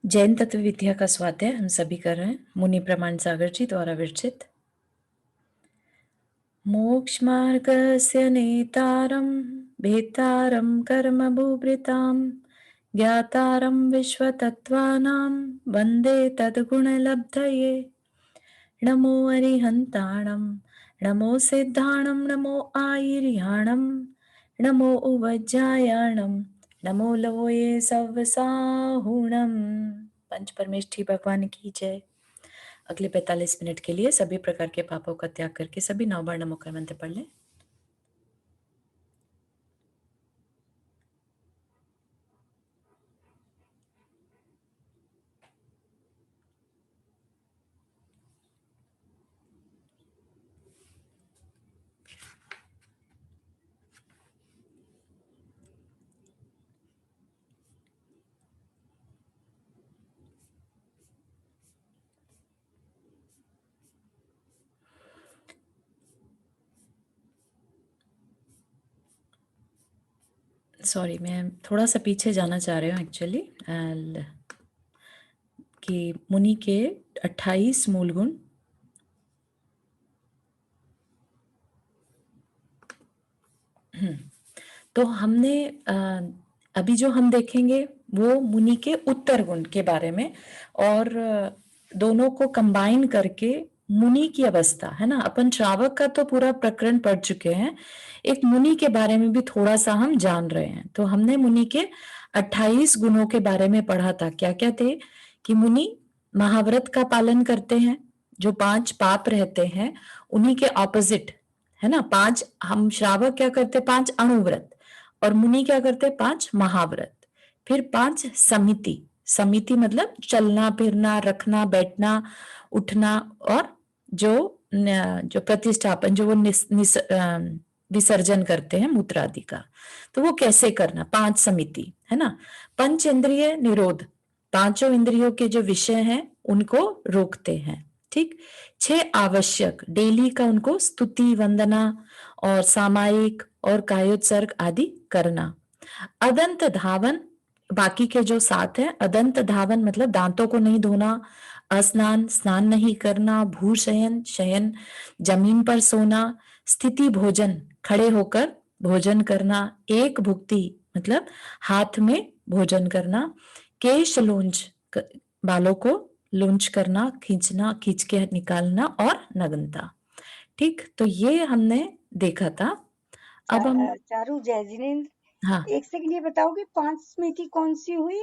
जैन तत्व विद्या का स्वाध्याय हम सभी कर रहे हैं। मुनि प्रमाण सागर जी द्वारा विरचित। मोक्ष मार्गस्य नेतारं भेतारं कर्म भूभृतां ज्ञातारं विश्वतत्त्वानां वन्दे तद्गुणलब्धये। नमो अरिहन्ताणं नमो सिद्धाणं नमो आयर्याणं नमो उवज्जायाणं नमो लवोये सव्वसाहुणम्। पंच परमेष्ठी भगवान की जय। अगले 45 मिनट के लिए सभी प्रकार के पापों का त्याग करके सभी 9 बार नमो का मंत्र पढ़ लें। सॉरी, मैं थोड़ा सा पीछे जाना चाह रही हूँ एक्चुअली, कि मुनि के 28 मूल गुण। तो हमने अभी जो हम देखेंगे वो मुनि के उत्तर गुण के बारे में, और दोनों को कंबाइन करके मुनि की अवस्था है ना। अपन श्रावक का तो पूरा प्रकरण पढ़ चुके हैं, एक मुनि के बारे में भी थोड़ा सा हम जान रहे हैं। तो हमने मुनि के 28 गुणों के बारे में पढ़ा था। क्या क्या थे कि मुनि महाव्रत का पालन करते हैं, जो 5 पाप रहते हैं उन्हीं के ऑपोजिट है ना। 5 हम श्रावक क्या करते, 5 अणुव्रत, और मुनि क्या करते, 5 महाव्रत। फिर 5 समिति। समिति मतलब चलना फिरना, रखना बैठना, उठना, और जो प्रतिष्ठापन, जो वो विसर्जन करते हैं मूत्र आदि का, तो वो कैसे करना, 5 समिति है ना। पंच इंद्रिय निरोध, पांचों इंद्रियों के जो विषय हैं उनको रोकते हैं। ठीक। 6 आवश्यक, डेली का उनको स्तुति वंदना और सामायिक और कायोत्सर्ग आदि करना। अदंत धावन, बाकी के जो 7 हैं, अदंत धावन मतलब दांतों को नहीं धोना, स्नान स्नान नहीं करना, भूशयन शयन जमीन पर सोना, स्थिति भोजन खड़े होकर भोजन करना, एक भुक्ति मतलब हाथ में भोजन करना, केश लूंज बालों को लूंज करना, खींचना, खींच के निकालना, और नग्नता। ठीक, तो ये हमने देखा था। अब हम चारू जय जिनेन्द्र, हाँ, एक सेकंड ये बताओगे 5 समिति कौन सी हुई?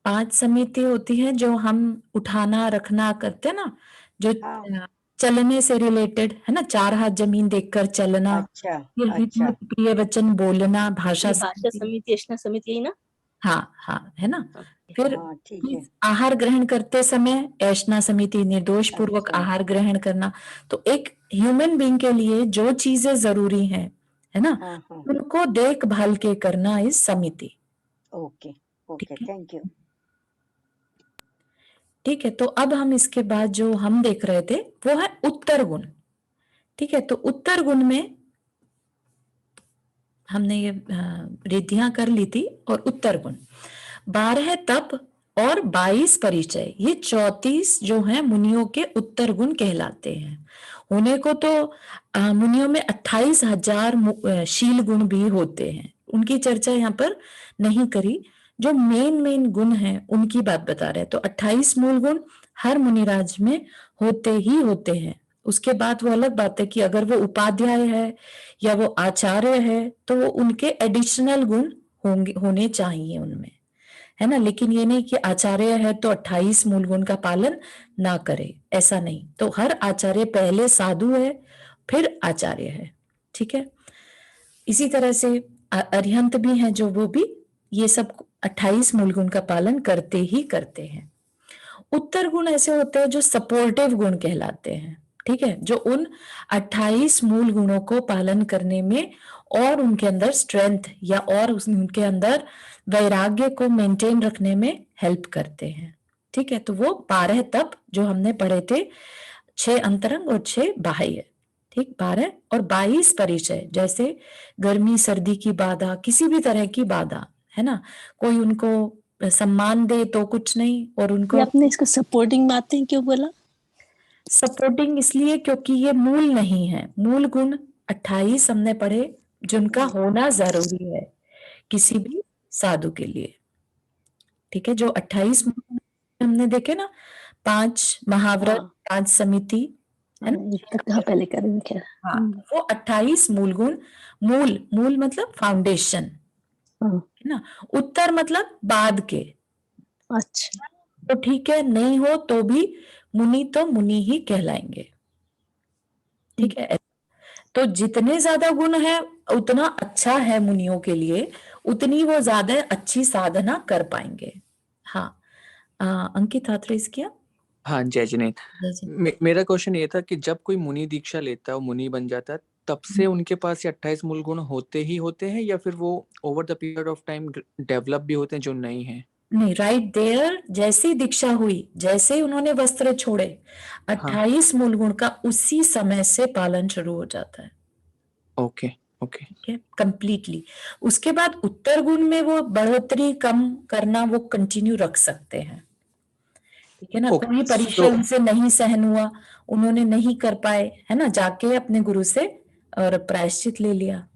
5 समिति होती है जो हम उठाना रखना करते हैं ना, जो हाँ, चलने से रिलेटेड है ना। 4 हाथ जमीन देखकर चलना, अच्छा, फिर हित अच्छा, मत प्रिय वचन बोलना, भाषा ये भाषा समिति। समिति अशना समिति यही ना। हाँ हाँ, है ना। हाँ, फिर हाँ, ठीक है, आहार ग्रहण करते समय ऐशना समिति, निर्दोष पूर्वक अच्छा, आहार ग्रहण करना। तो एक ह्यूमन बीइंग के लिए जो चीजें जरूरी हैं है ना, हाँ, हाँ, उनको देखभाल के करना इस समिति। ओके, ओके, ठीक है, थैंक यू। ठीक है। तो अब हम इसके बाद जो हम देख रहे थे वो है उत्तर गुण। ठीक है, तो उत्तर गुण में हमने ये रिद्धियां कर ली थी। और उत्तर गुण 12 तप और 22 परिचय, ये 34 जो हैं मुनियों के उत्तर गुण कहलाते हैं। होने को तो मुनियों में 28,000 शील गुण भी होते हैं, उनकी चर्चा यहाँ पर नहीं करी। जो मेन गुण हैं उनकी बात बता रहे हैं। तो 28 मूल गुण हर मुनिराज में होते ही होते हैं। उसके बाद वो अलग बात है कि अगर वो उपाध्याय है या वो आचार्य है तो वो उनके एडिशनल गुण होने चाहिए उनमें, है ना। लेकिन ये नहीं कि आचार्य है तो 28 मूल गुण का पालन ना करे, ऐसा नहीं। तो हर आचार्य पहले साधु है फिर आचार्य है। ठीक है। इसी तरह से अरिहंत भी हैं जो वो भी ये सब 28 मूल गुण का पालन करते ही करते हैं। उत्तर गुण ऐसे होते हैं जो सपोर्टिव गुण कहलाते हैं। ठीक है, जो उन 28 मूल गुणों को पालन करने में और उनके अंदर स्ट्रेंथ या और उनके अंदर वैराग्य को मेंटेन रखने में हेल्प करते हैं। ठीक है, तो वो 12 तप जो हमने पढ़े थे, 6 अंतरंग और 6 बाह्य। ठीक, 12 और 22 परिचय, जैसे गर्मी सर्दी की बाधा, किसी भी तरह की बाधा है ना, कोई उनको सम्मान दे तो कुछ नहीं, और ये उनको आपने इसको सपोर्टिंग में आते हैं क्यों बोला? सपोर्टिंग इसलिए क्योंकि ये मूल नहीं है। मूल गुण 28 हमने पढ़े जिनका होना जरूरी है किसी भी साधु के लिए। ठीक है, जो 28 हमने देखे ना, 5 महाव्रत, हाँ 5 समिति, है ना? ये तक कहाँ पहले कर रहे थे? हाँ, वो 28 मूल गुण। मूल मूल मतलब फाउंडेशन, हाँ, है ना? उत्तर मतलब बाद के। अच्छा तो ठीक है, नहीं हो तो भी मुनि तो मुनि ही कहलाएंगे। ठीक है, तो जितने ज्यादा गुण है उतना अच्छा है मुनियों के लिए, उतनी वो ज्यादा अच्छी साधना कर पाएंगे। हाँ, अंकित हाथ रेस किया। हाँ जय जिनेंद्र, जय जी। मेरा क्वेश्चन ये था कि जब कोई मुनि दीक्षा लेता है और मुनि बन जाता है, तब से उनके पास ये 28 मूल गुण होते ही होते हैं, या फिर वो over the period of time develop भी होते हैं जो नहीं है? नहीं, राइट देयर, जैसी दीक्षा हुई, जैसे ही उन्होंने वस्त्र छोड़े, 28 मूल गुण का उसी समय से पालन शुरू हो जाता है। ओके ओके ठीक है, कंप्लीटली। उसके बाद उत्तर गुण में वो बढ़ोतरी कम करना वो कंटिन्यू रख सकते हैं। ठीक है ना, Okay, कोई परीक्षा so- उनसे नहीं सहन हुआ, उन्होंने नहीं कर पाए, है ना, जाके अपने गुरु से और प्रायश्चित ले लिया।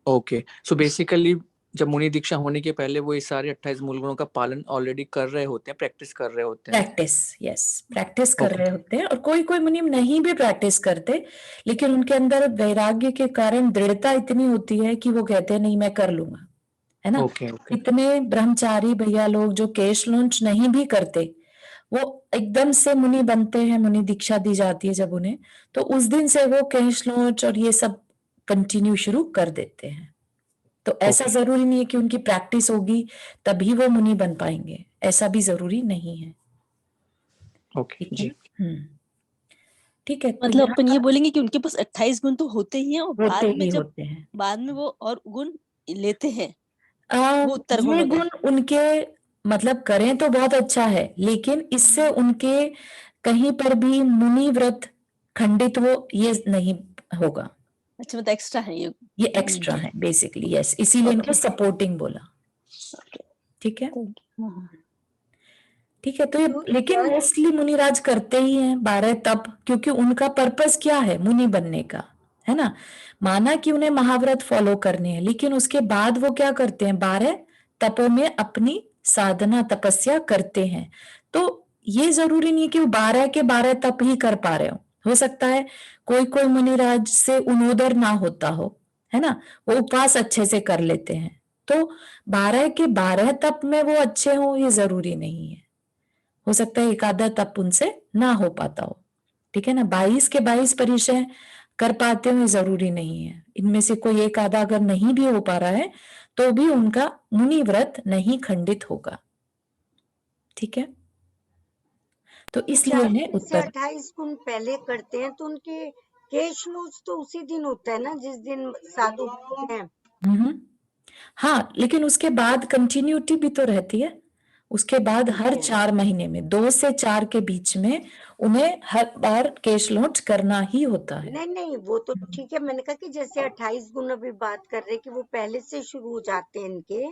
ओके, सो बेसिकली जब मुनि दीक्षा होने के पहले वो ये सारे 28 मूल गुणों का पालन ऑलरेडी कर रहे होते हैं, प्रैक्टिस कर रहे होते हैं। प्रैक्टिस, यस, प्रैक्टिस कर Okay. रहे होते हैं। और कोई कोई मुनि नहीं भी प्रैक्टिस करते, लेकिन उनके अंदर वैराग्य के कारण दृढ़ता इतनी होती है कि वो कहते हैं नहीं मैं कर लूंगा, है ना। ओके ओके इतने ब्रह्मचारी भैया लोग जो केश लॉन्च नहीं भी करते, वो एकदम से मुनि बनते हैं, मुनि दीक्षा दी जाती है जब उन्हें, तो उस दिन से वो केश लॉन्च और ये सब कंटिन्यू शुरू कर देते हैं। तो ऐसा Okay. जरूरी नहीं है कि उनकी प्रैक्टिस होगी तभी वो मुनि बन पाएंगे, ऐसा भी जरूरी नहीं है। ओके ठीक है जी। ना? ठीक है, तो मतलब यहाँ अपन ये पर बोलेंगे कि उनके पास 28 गुण तो होते ही हैं और होते बाद में ही जब होते हैं। बाद में वो और गुण लेते हैं आ, वो उत्तर गुण ये हो गए। गुण उनके मतलब करें तो बहुत अच्छा है, लेकिन इससे उनके कहीं पर भी मुनि व्रत खंडित वो ये नहीं होगा। अच्छा मतलब एक्स्ट्रा है ये एक्स्ट्रा है बेसिकली, यस, इसीलिए इनको Okay. सपोर्टिंग बोला। Okay. ठीक है, Thank you. हाँ, ठीक है। तो ये तो लेकिन क्या मोस्टली मुनिराज करते ही हैं 12 तप, क्योंकि उनका पर्पस क्या है मुनि बनने का, है ना। माना कि उन्हें महाव्रत फॉलो करने हैं, लेकिन उसके बाद वो क्या करते हैं, 12 तपों में अपनी साधना तपस्या करते हैं। तो ये जरूरी नहीं है कि वो 12 के 12 तप ही कर पा रहे हो सकता है कोई कोई मुनिराज से उनोदर ना होता हो, है ना, वो उपवास अच्छे से कर लेते हैं। तो 12 के 12 तप में वो अच्छे हो ये जरूरी नहीं है, हो सकता है एक आधा तप उनसे ना हो पाता हो। ठीक है ना, 22 के 22 परिचय कर पाते हो ये जरूरी नहीं है। इनमें से कोई एक आधा अगर नहीं भी हो पा रहा है तो भी उनका मुनि व्रत नहीं खंडित होगा। ठीक है, तो इसलिए जैसे उन्हें उत्तर 28 गुण पहले करते हैं तो उनके केश लूज तो उसी दिन होता है ना जिस दिन साधु बनते हैं। हम्म, हाँ, लेकिन उसके बाद कंटिन्यूटी भी तो रहती है। उसके बाद ठीक हर है। 4 महीने में 2 से 4 के बीच में उन्हें हर बार केश लॉन्च करना ही होता है। नहीं नहीं वो तो ठीक है, मैंने कहा कि जैसे 28 गुण अभी बात कर रहे कि वो पहले से शुरू हो जाते हैं इनके।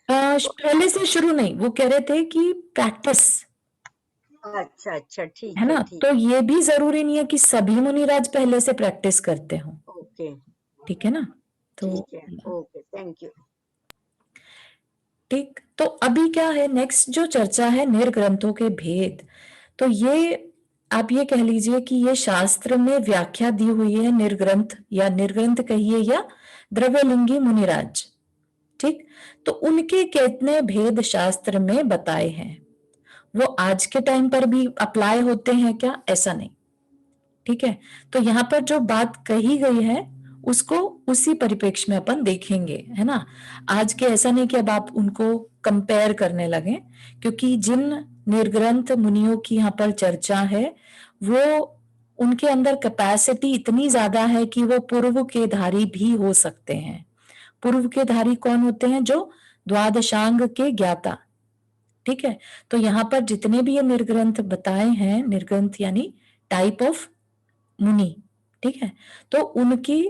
पहले से शुरू नहीं, वो कह रहे थे कि प्रैक्टिस, अच्छा अच्छा है ठीक है ना। ठीक। तो ये भी जरूरी नहीं है कि सभी मुनिराज पहले से प्रैक्टिस करते हो। ओके ठीक है ना, तो ठीक है ओके थैंक यू। ठीक, तो अभी क्या है, नेक्स्ट जो चर्चा है निर्ग्रंथों के भेद। तो ये आप ये कह लीजिए कि ये शास्त्र में व्याख्या दी हुई है निर्ग्रंथ, या निर्ग्रंथ कहिए या द्रव्यलिंगी मुनिराज। ठीक, तो उनके कितने भेद शास्त्र में बताए हैं, वो आज के टाइम पर भी अप्लाई होते हैं क्या, ऐसा नहीं। ठीक है, तो यहाँ पर जो बात कही गई है उसको उसी परिप्रेक्ष्य में अपन देखेंगे, है ना। आज के ऐसा नहीं कि अब आप उनको कंपेयर करने लगे, क्योंकि जिन निर्ग्रंथ मुनियों की यहाँ पर चर्चा है वो उनके अंदर कैपेसिटी इतनी ज्यादा है कि वो पूर्व के धारी भी हो सकते हैं। पूर्व के धारी कौन होते हैं, जो द्वादशांग के ज्ञाता। ठीक है, तो यहाँ पर जितने भी ये निर्ग्रंथ बताए हैं, निर्ग्रंथ यानी टाइप ऑफ मुनि, ठीक है, तो उनकी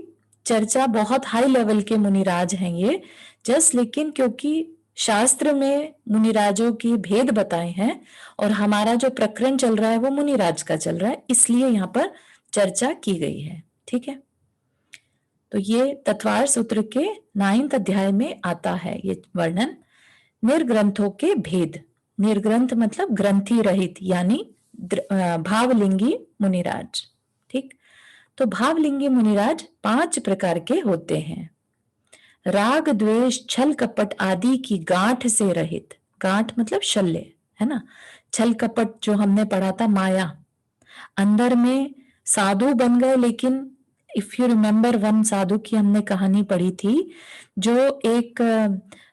चर्चा बहुत हाई लेवल के मुनिराज हैं ये, जस्ट लेकिन क्योंकि शास्त्र में मुनिराजों की भेद बताए हैं और हमारा जो प्रकरण चल रहा है वो मुनिराज का चल रहा है, इसलिए यहाँ पर चर्चा की गई है। ठीक है, तो ये तत्वार सूत्र के 9th अध्याय में आता है ये वर्णन, निर्ग्रंथों के भेद। निर्ग्रंथ मतलब ग्रंथि रहित, यानी भावलिंगी मुनिराज। ठीक, तो भावलिंगी मुनिराज 5 प्रकार के होते हैं। राग द्वेष छल कपट आदि की गांठ से रहित, गांठ मतलब शल्य है ना, छल कपट जो हमने पढ़ा था माया, अंदर में साधु बन गए, लेकिन इफ यू रिमेम्बर वन साधु की हमने कहानी पढ़ी थी, जो एक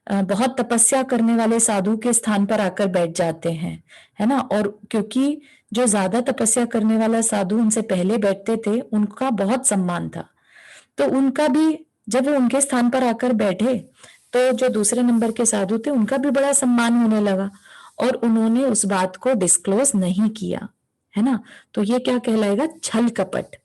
बहुत तपस्या करने वाले साधु के स्थान पर आकर बैठ जाते हैं, है ना, और क्योंकि जो ज्यादा तपस्या करने वाला साधु उनसे पहले बैठते थे उनका बहुत सम्मान था, तो उनका भी जब वो उनके स्थान पर आकर बैठे तो जो दूसरे नंबर के साधु थे उनका भी बड़ा सम्मान होने लगा और उन्होंने उस बात को डिस्क्लोज नहीं किया, है ना, तो ये क्या कहलाएगा, छल कपट,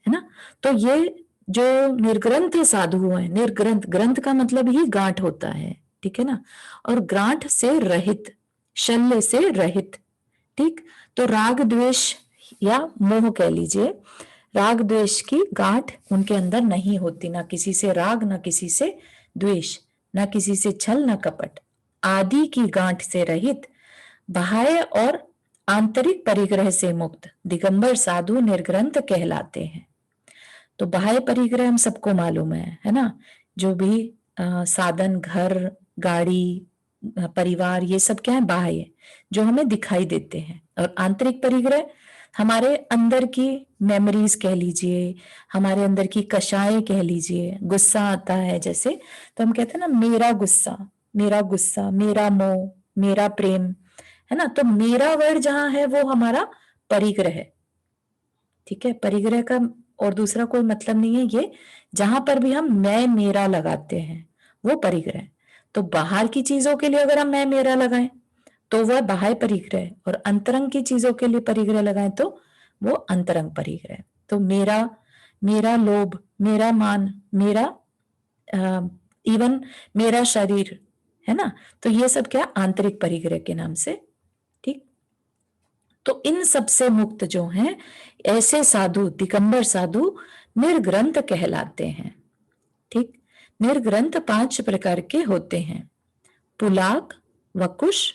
है ना। तो ये जो निर्ग्रंथ साधु हैं, निर्ग्रंथ, ग्रंथ का मतलब ही गांठ होता है, ठीक है ना, और गांठ से रहित, शल्य से रहित। ठीक, तो राग द्वेष या मोह कह लीजिए, राग द्वेष की गांठ उनके अंदर नहीं होती, ना किसी से राग, ना किसी से द्वेष, ना किसी से छल, ना कपट आदि की गांठ से रहित, बाह्य और आंतरिक परिग्रह से मुक्त दिगंबर साधु निर्ग्रंथ कहलाते हैं। तो बाह्य परिग्रह हम सबको मालूम है ना, जो भी साधन, घर, गाड़ी, परिवार, ये सब क्या है, बाह्य, जो हमें दिखाई देते हैं। और आंतरिक परिग्रह हमारे अंदर की मेमोरीज कह लीजिए, हमारे अंदर की कषाएं कह लीजिए, गुस्सा आता है जैसे, तो हम कहते हैं ना मेरा गुस्सा, मेरा गुस्सा, मेरा मोह, मेरा प्रेम, है ना, तो मेरा वर्ड जहां है वो हमारा परिग्रह है। ठीक है, परिग्रह का और दूसरा कोई मतलब नहीं है, ये जहां पर भी हम मैं मेरा लगाते हैं वो परिग्रह। तो बाहर की चीजों के लिए अगर हम मैं मेरा लगाएं तो वह बाह्य परिग्रह, और अंतरंग की चीजों के लिए परिग्रह लगाएं तो वो अंतरंग परिग्रह। तो मेरा, मेरा लोभ, मेरा मान, मेरा इवन मेरा शरीर, है ना, तो ये सब क्या, आंतरिक परिग्रह के नाम से। ठीक, तो इन सब से मुक्त जो हैं ऐसे साधु, दिगंबर साधु निर्ग्रंथ कहलाते हैं। ठीक, निर्ग्रंथ 5 प्रकार के होते हैं, पुलाक, वकुश,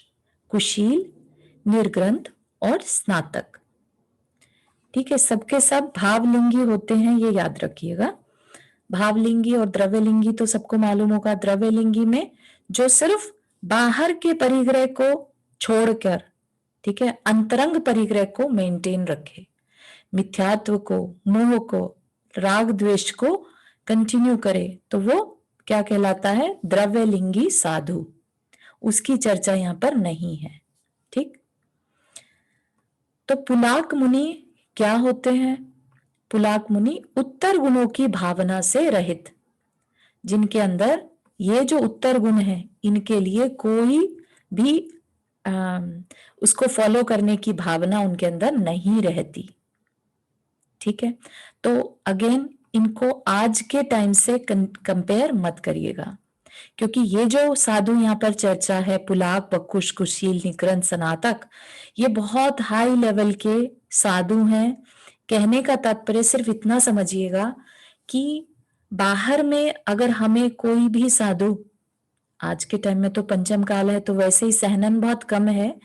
कुशील, निर्ग्रंथ और स्नातक। ठीक है, सबके सब भावलिंगी होते हैं, ये याद रखिएगा। भावलिंगी और द्रव्यलिंगी तो सबको मालूम होगा। द्रव्यलिंगी में जो सिर्फ बाहर के परिग्रह को छोड़कर, ठीक है, अंतरंग परिग्रह को मेंटेन रखे, मिथ्यात्व को, मोह को, राग द्वेष को कंटिन्यू करे, तो वो क्या कहलाता है, द्रव्यलिंगी साधु। उसकी चर्चा यहाँ पर नहीं है। ठीक, तो पुलाक मुनि क्या होते हैं, पुलाक मुनि उत्तर गुणों की भावना से रहित, जिनके अंदर ये जो उत्तर गुण है इनके लिए कोई भी उसको फॉलो करने की भावना उनके अंदर नहीं रहती। ठीक है, तो अगेन इनको आज के टाइम से कंपेयर मत करिएगा, क्योंकि ये जो साधु यहाँ पर चर्चा है, पुलाक, वकुश, कुशील, निग्रंथ, स्नातक, ये बहुत हाई लेवल के साधु हैं। कहने का तात्पर्य सिर्फ इतना समझिएगा कि बाहर में अगर हमें कोई भी साधु, आज के टाइम में तो पंचम काल है तो वैसे ही सहनन बहुत कम है,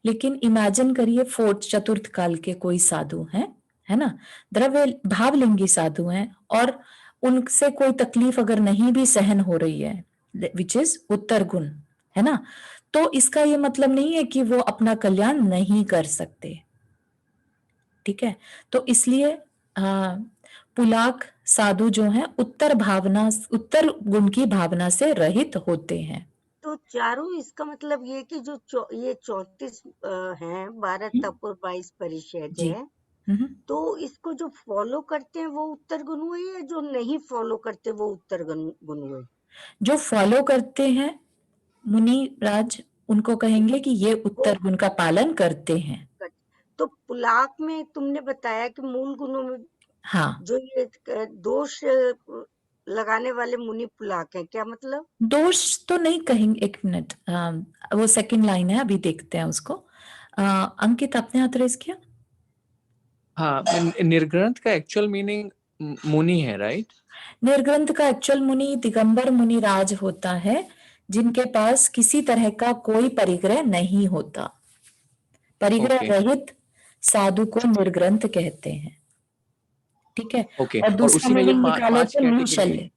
लेकिन इमेजिन करिए 4th, चतुर्थ काल के कोई साधु हैं, है ना, द्रव्य भावलिंगी साधु हैं, और उनसे कोई तकलीफ अगर नहीं भी सहन हो रही है, विच इज उत्तर गुण, है ना, तो इसका ये मतलब नहीं है कि वो अपना कल्याण नहीं कर सकते। ठीक है, तो इसलिए पुलाक साधु जो हैं उत्तर भावना, उत्तर गुण की भावना से रहित होते हैं। तो चारों, इसका मतलब ये कि जो ये 34 हैं, 12 तप और 22 परिषद जी। है, तो इसको जो फॉलो करते हैं वो उत्तर गुण हुए, या जो नहीं फॉलो करते वो उत्तर गुण हुए? जो फॉलो करते हैं मुनि राज, उनको कहेंगे कि ये उत्तर गुण का पालन करते हैं। तो पुलाक में तुमने बताया कि मूल गुणों में हाँ, जो ये दोष लगाने वाले मुनि पुलाक हैं, क्या मतलब? दोष तो नहीं कहेंगे, एक मिनट, वो सेकंड लाइन है, अभी देखते हैं उसको। अंकित, आपने हाथ रेज किया? हाँ, निर्ग्रंथ का एक्चुअल मीनिंग मुनि है, राइट? निर्ग्रंथ का एक्चुअल मुनि दिगंबर मुनिराज होता है, जिनके पास किसी तरह का कोई परिग्रह नहीं होता। परिग्रह ओके रहित साधु को निर्ग्रंथ कहते हैं, ठीक है। ओके, और और दूसरा उसी में ये मीनिंग निकाले पांच तो कैटेगरी है, निशल्य।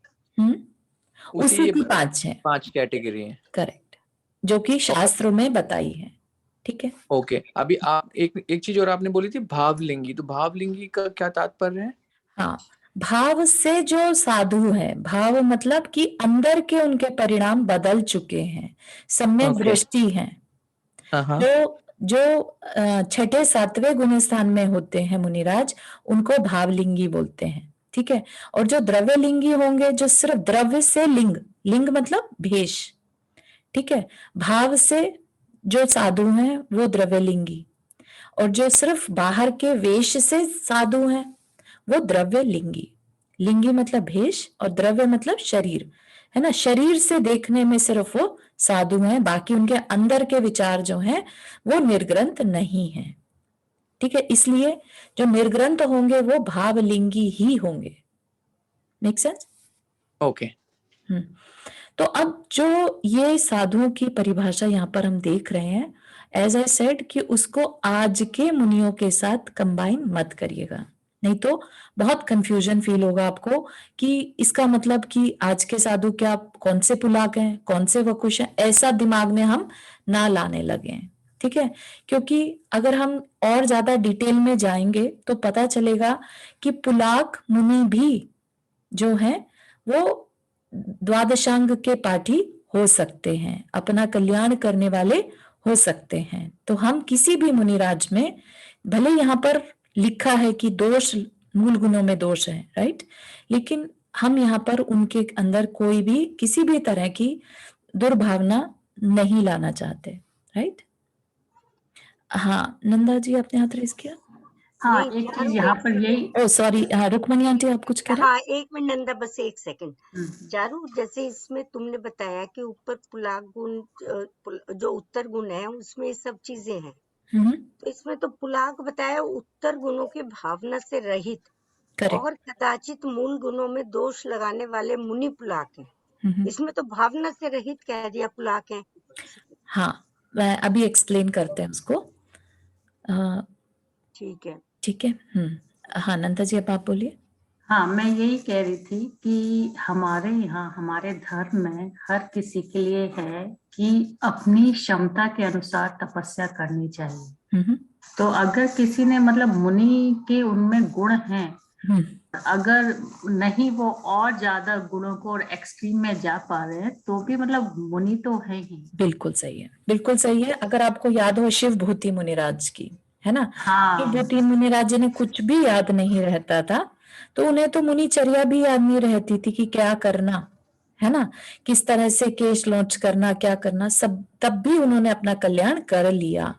उसी ये की 5 है, 5 कैटेगरी है। करेक्ट, जो कि शास्त्र में बताई है, ठीक है। ओके, अभी आप एक चीज और आपने बोली थी, भावलिंगी। तो भावलिंगी का क्या तात्पर्य है? हाँ, भाव से जो साधु है, भाव मतलब कि अंदर के उनके परिणाम बदल चुके हैं, सम्यक ओके, दृष्टि है, हाँ, जो छठे सातवें गुण स्थान में होते हैं मुनिराज, उनको भावलिंगी बोलते हैं, ठीक है। और जो द्रव्यलिंगी होंगे, जो सिर्फ द्रव्य से लिंग, लिंग मतलब भेष, ठीक है। भाव से जो साधु हैं वो द्रव्यलिंगी, और जो सिर्फ बाहर के वेश से साधु हैं वो द्रव्यलिंगी। लिंगी मतलब भेष और द्रव्य मतलब शरीर, है ना। शरीर से देखने में सिर्फ वो साधु हैं, बाकी उनके अंदर के विचार जो हैं वो निर्ग्रंथ नहीं है, ठीक है। इसलिए जो निर्ग्रंथ होंगे वो भावलिंगी ही होंगे। Make sense? ओके। तो अब जो ये साधुओं की परिभाषा यहाँ पर हम देख रहे हैं, एज आई सेड कि उसको आज के मुनियों के साथ कंबाइन मत करिएगा, नहीं तो बहुत कंफ्यूजन फील होगा आपको कि इसका मतलब कि आज के साधु क्या कौन से पुलाक हैं, कौन से वकुश हैं, ऐसा दिमाग में हम ना लाने लगे हैं, ठीक है। क्योंकि अगर हम और ज्यादा डिटेल में जाएंगे तो पता चलेगा कि पुलाक मुनि भी जो है वो द्वादशांग के पाठी हो सकते हैं, अपना कल्याण करने वाले हो सकते हैं। तो हम किसी भी मुनिराज में, भले यहाँ पर लिखा है कि दोष, मूल गुणों में दोष है, राइट, लेकिन हम यहाँ पर उनके अंदर कोई भी किसी भी तरह की दुर्भावना नहीं लाना चाहते, राइट। हाँ, नंदा जी, आपने हाथ रेस किया? हाँ, नहीं, एक चारू, चीज यहाँ एक पर यही ओ सॉरी, रुक्मणी आंटी, आप कुछ कह रहे हैं? हाँ, एक मिनट नंदा, बस एक सेकंड। चारू, जैसे इसमें तुमने बताया कि ऊपर पुलाक गुण, जो उत्तर गुण है उसमें ये सब चीजें हैं, हम्म, तो इसमें तो पुलाक बताया उत्तर गुणों की भावना से रहित, करेक्ट। और कदाचित मूल गुणों में दोष लगाने वाले मुनि पुलाक हैं। हम्म, इसमें तो भावना से रहित कह दिया पुलाक है। हाँ, मैं अभी एक्सप्लेन करते हैं उसको, ठीक है। ठीक है। हाँ, नंदा जी, अब आप बोलिए। हाँ, मैं यही कह रही थी कि हमारे यहाँ, हमारे धर्म में हर किसी के लिए है कि अपनी क्षमता के अनुसार तपस्या करनी चाहिए। हम्म, तो अगर किसी ने मतलब मुनि के उनमें गुण हैं, हम्म, अगर नहीं वो और ज्यादा गुणों को और एक्सट्रीम में जा पा रहे हैं, तो भी मतलब मुनि तो है ही। बिल्कुल सही है, बिल्कुल सही है। अगर आपको याद हो शिव भूति मुनिराज की, है ना, शिव हाँ, भूति मुनिराज जी ने कुछ भी याद नहीं रहता था, तो उन्हें तो मुनिचर्या भी याद नहीं रहती थी कि क्या करना, है ना, किस तरह से केश लॉन्च करना, क्या करना, सब, तब भी उन्होंने अपना कल्याण कर लिया,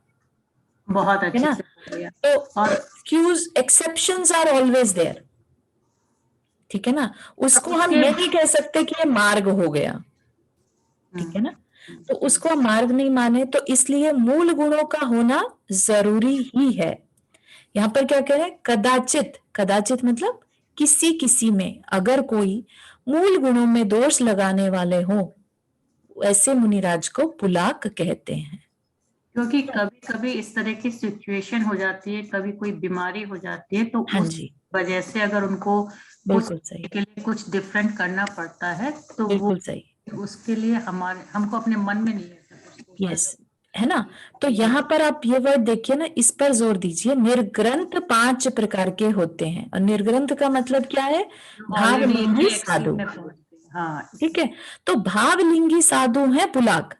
बहुत है अच्छे ना। से बोलिए। तो और excuse, exceptions are always there, ठीक है ना। उसको हम इसके ये नहीं कह सकते कि ये मार्ग हो गया, ठीक है ना। तो उसको हम मार्ग नहीं माने, तो इसलिए मूल गुणों का होना जरूरी ही है। यहाँ पर क्या कह रहे हैं, कदाचित, कदाचित मतलब किसी किसी में अगर कोई मूल गुणों में दोष लगाने वाले हो, ऐसे मुनिराज को पुलाक कहते हैं। क्योंकि कभी कभी इस तरह की सिचुएशन हो जाती है, कभी कोई बीमारी हो जाती है, तो हाँ उस जी, वजह से अगर उनको उस बिल्कुल सही, के लिए कुछ डिफरेंट करना पड़ता है, तो वो बिल्कुल सही, उसके लिए हमको अपने मन में नहीं ऐसा कुछ सोचना यस, है ना। तो यहाँ पर आप ये वर्ड देखिए ना, इस पर जोर दीजिए, निर्ग्रंथ 5 प्रकार के होते हैं, और निर्ग्रंथ का मतलब क्या है, ऑलरेडी भावलिंगी इनके एक्सट्रीम साधु, में पहुंचते हैं। हाँ, ठीक है। तो भावलिंगी साधु है पुलाक,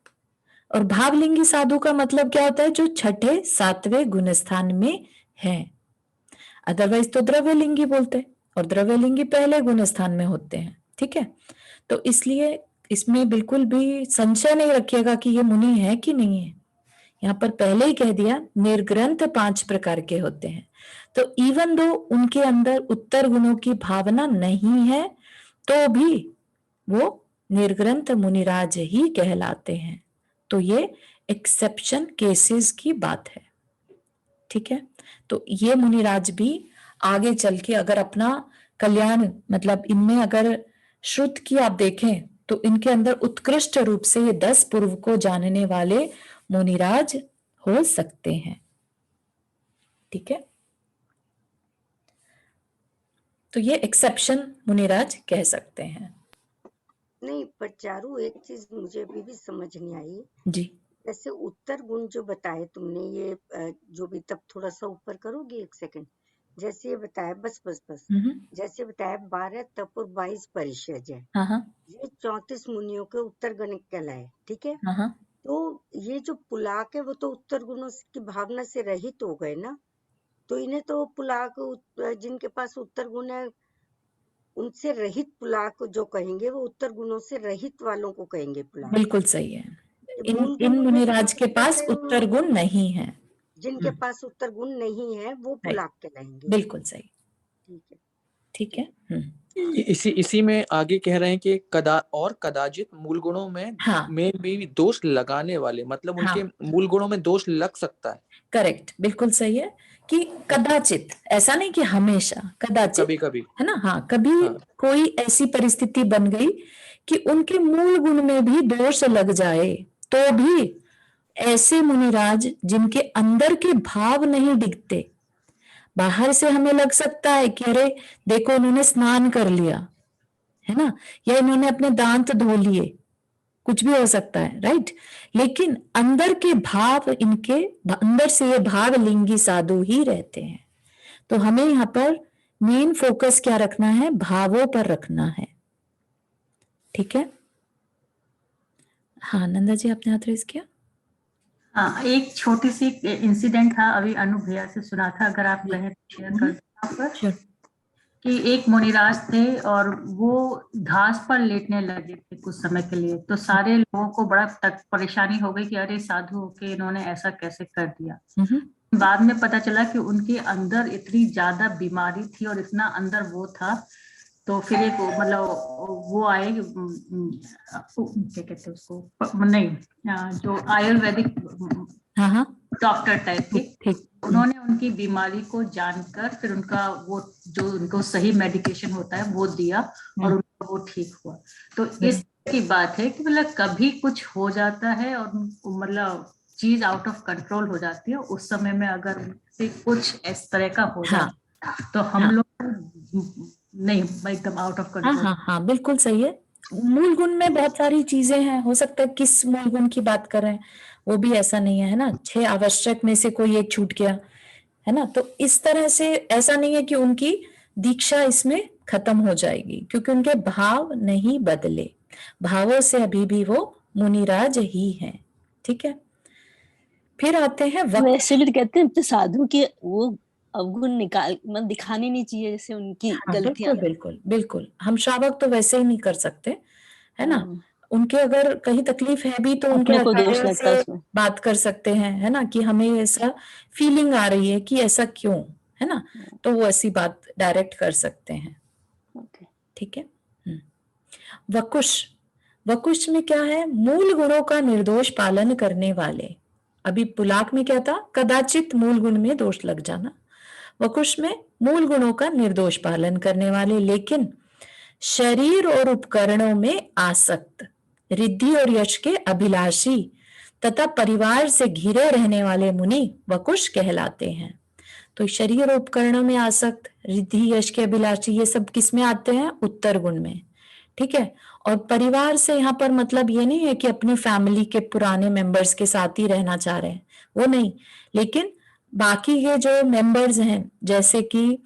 और भावलिंगी साधु का मतलब क्या होता है, जो छठे सातवें गुण स्थान में है। अदरवाइज तो द्रव्यलिंगी बोलते हैं, और द्रव्यलिंगी पहले गुण स्थान में होते हैं, ठीक है। तो इसलिए इसमें बिल्कुल भी संशय नहीं रखिएगा कि ये मुनि है कि नहीं है। यहाँ पर पहले ही कह दिया, निर्ग्रंथ 5 प्रकार के होते हैं। तो इवन दो उनके अंदर उत्तर गुणों की भावना नहीं है, तो भी वो निर्ग्रंथ मुनिराज ही कहलाते हैं। तो ये एक्सेप्शन केसेस की बात है, ठीक है। तो ये मुनिराज भी आगे चल के अगर अपना कल्याण, मतलब इनमें अगर श्रुत की आप देखें तो इनके अंदर उत्कृष्ट रूप से ये 10 पूर्व को जानने वाले मुनिराज हो सकते हैं, ठीक है। तो ये एक्सेप्शन मुनिराज कह सकते हैं। नहीं, पर चारू एक चीज मुझे अभी भी समझ नहीं आई। जी जैसे उत्तर गुण जो बताए तुमने, ये जो भी, तब थोड़ा सा ऊपर करोगे, एक सेकंड। जैसे ये बताया, बस बस बस, जैसे बताया 12 तप और 22 परिषद है, हाँ हाँ ये 34 मुनियों के उत्तर गण कहलाए, ठीक है। हाँ हाँ तो ये जो पुलाक है वो तो उत्तर गुणों की भावना से रहित हो गए ना, तो इन्हें तो पुलाक जिनके पास उत्तर गुण है उनसे रहित पुलाक जो कहेंगे, वो उत्तर गुणों से रहित वालों को कहेंगे पुलाक। बिल्कुल सही है। ये इन मूल इन गुणों में मुनिराज के शामिल पास करते उत्तर हैं, गुण नहीं है। जिनके पास उत्तर गुण नहीं है वो राइट, पुलाक कहलाएंगे। बिल्कुल सही, ठीक है, ठीक है। इसी में आगे कह रहे हैं कि कदाचित मूल गुणों में हाँ भी दोष लगाने वाले, मतलब उनके हाँ मूल गुणों में दोष लग सकता है। करेक्ट, बिल्कुल सही है कि कदाचित, ऐसा नहीं कि हमेशा, कदाचित, कभी कभी है ना। हाँ, कभी हाँ। कोई ऐसी परिस्थिति बन गई कि उनके मूल गुण में भी दोष लग जाए, तो भी ऐसे मुनिराज जिनके अंदर के भाव नहीं दिखते, बाहर से हमें लग सकता है कि अरे देखो इन्होंने स्नान कर लिया, है ना, या इन्होंने अपने दांत धो लिए, कुछ भी हो सकता है, राइट। लेकिन अंदर के भाव, इनके अंदर से ये भाव लिंगी साधु ही रहते हैं। तो हमें यहाँ पर मेन फोकस क्या रखना है, भावों पर रखना है, ठीक है। हाँ नंदा जी, आपने हाथ रेज किया। हाँ, एक छोटी सी इंसिडेंट था, अभी अनु भैया से सुना था, अगर आप कहें तो शेयर कर दें आप। Sure. कि एक मुनिराज थे और वो घास पर लेटने लगे थे कुछ समय के लिए, तो सारे लोगों को बड़ा परेशानी हो गई कि अरे साधु होके इन्होंने ऐसा कैसे कर दिया। बाद में पता चला कि उनके अंदर इतनी ज्यादा बीमारी थी और इतना अंदर वो था, तो फिर एक मतलब वो आए, क्या कहते हैं उसको, नहीं, जो आयुर्वेदिक डॉक्टर टाइप के, उन्होंने उनकी बीमारी को जानकर फिर उनका वो जो उनको सही मेडिकेशन होता है वो दिया और उनको वो ठीक हुआ। तो इस की बात है कि मतलब कभी कुछ हो जाता है और मतलब चीज आउट ऑफ कंट्रोल हो जाती है, उस समय में अगर से कुछ इस तरह का हो जाता है तो हम लोग नहीं एकदम आउट ऑफ कंट्रोल। हाँ बिल्कुल सही है। मूल गुण में बहुत सारी चीजें हैं, हो सकता है किस मूल गुण की बात कर रहे हैं वो भी ऐसा नहीं है ना, 6 आवश्यक में से कोई एक छूट गया, है ना। तो इस तरह से ऐसा नहीं है कि उनकी दीक्षा इसमें खत्म हो जाएगी, क्योंकि उनके भाव नहीं बदले, भावों से अभी भी वो मुनिराज ही हैं, ठीक है। फिर आते हैं वैसे भी कहते हैं साधु के वो अवगुण निकाल मतलब दिखाने नहीं चाहिए, जैसे उनकी गलतियां। बिल्कुल बिल्कुल, हम श्रावक तो वैसे ही नहीं कर सकते, है ना। उनके अगर कहीं तकलीफ है भी तो उनके आचार्य से बात कर सकते हैं, है ना, कि हमें ऐसा फीलिंग आ रही है कि ऐसा क्यों, है ना, तो वो ऐसी बात डायरेक्ट कर सकते हैं, ठीक है। वकुश में क्या है, मूल गुणों का निर्दोष पालन करने वाले। अभी पुलाक में क्या था, कदाचित मूल गुण में दोष लग जाना। वकुश में मूल गुणों का निर्दोष पालन करने वाले, लेकिन शरीर और उपकरणों में आसक्त, रिद्धि और यश के अभिलाषी तथा परिवार से घिरे रहने वाले मुनि वकुश कहलाते हैं। तो शरीर और उपकरणों में आसक्त, रिद्धि, यश के अभिलाषी, ये सब किस में आते हैं, उत्तर गुण में, ठीक है। और परिवार से यहाँ पर मतलब ये नहीं है कि अपनी फैमिली के पुराने मेंबर्स के साथ ही रहना चाह रहे हैं, वो नहीं, लेकिन बाकी के जो मेंबर्स हैं, जैसे कि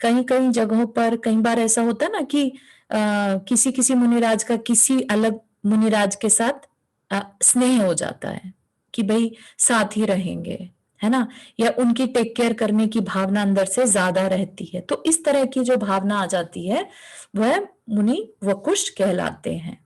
कहीं कहीं जगहों पर कई बार ऐसा होता है ना कि किसी किसी मुनिराज का किसी अलग मुनिराज के साथ स्नेह हो जाता है कि भाई साथ ही रहेंगे, है ना, या उनकी टेक केयर करने की भावना अंदर से ज्यादा रहती है, तो इस तरह की जो भावना आ जाती है वह मुनि वकुश कहलाते हैं,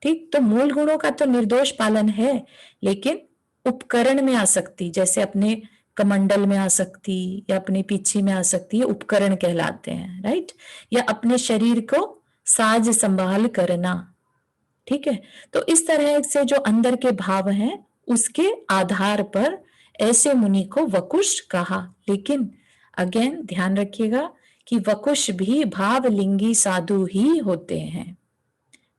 ठीक। तो मूल गुणों का तो निर्दोष पालन है, लेकिन उपकरण में आसक्ति, जैसे अपने कमंडल में आसक्ति या अपने पीछे में आसक्ति, ये उपकरण कहलाते हैं, राइट, या अपने शरीर को साज संभाल करना। ठीक है, तो इस तरह से जो अंदर के भाव हैं उसके आधार पर ऐसे मुनि को वकुश कहा। लेकिन अगेन ध्यान रखिएगा कि वकुश भी भावलिंगी साधु ही होते हैं।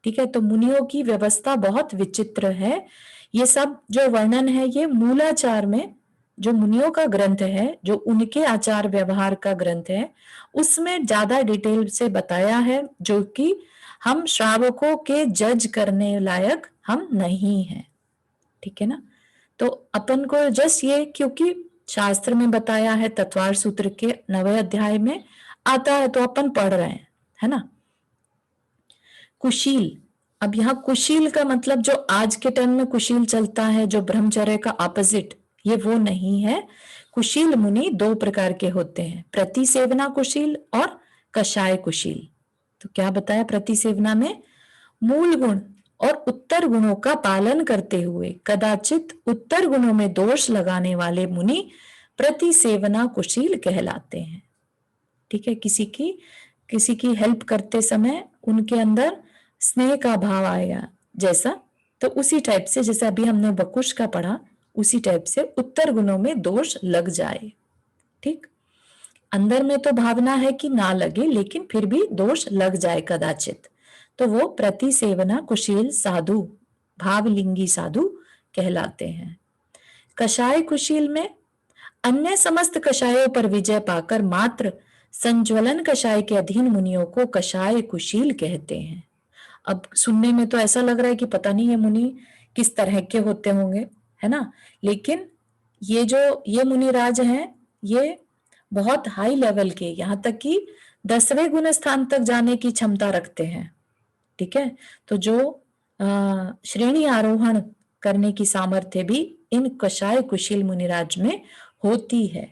ठीक है, तो मुनियों की व्यवस्था बहुत विचित्र है। ये सब जो वर्णन है ये मूलाचार में जो मुनियों का ग्रंथ है, जो उनके आचार व्यवहार का ग्रंथ है, उसमें ज्यादा डिटेल से बताया है, जो कि हम श्रावकों के जज करने लायक हम नहीं हैं। ठीक है ना, तो अपन को जस्ट ये क्योंकि शास्त्र में बताया है, तत्वार सूत्र के 9वें अध्याय में आता है तो अपन पढ़ रहे हैं, है ना। कुशील, अब यहाँ कुशील का मतलब जो आज के टर्म में कुशील चलता है, जो ब्रह्मचर्य का ऑपोजिट, ये वो नहीं है। कुशील मुनि 2 प्रकार के होते हैं, प्रतिसेवना कुशील और कषाय कुशील। तो क्या बताया, प्रतिसेवना में मूल गुण और उत्तर गुणों का पालन करते हुए कदाचित उत्तर गुणों में दोष लगाने वाले मुनि प्रतिसेवना कुशील कहलाते हैं। ठीक है, किसी की हेल्प करते समय उनके अंदर स्नेह का भाव आएगा जैसा, तो उसी टाइप से जैसे अभी हमने वकुश का पढ़ा, उसी टाइप से उत्तर गुणों में दोष लग जाए। ठीक, अंदर में तो भावना है कि ना लगे, लेकिन फिर भी दोष लग जाए कदाचित, तो वो प्रतिसेवना कुशील साधु, भावलिंगी साधु कहलाते हैं। कषाय कुशील में अन्य समस्त कषायों पर विजय पाकर मात्र संज्वलन कषाय के अधीन मुनियों को कषाय कुशील कहते हैं। अब सुनने में तो ऐसा लग रहा है कि पता नहीं ये मुनि किस तरह के होते होंगे, है ना, लेकिन ये मुनिराज हैं, ये बहुत हाई लेवल के, यहाँ तक कि 10वें गुण स्थान तक जाने की क्षमता रखते हैं। ठीक है, तो जो श्रेणी आरोहण करने की सामर्थ्य भी इन कषाय कुशील मुनिराज में होती है।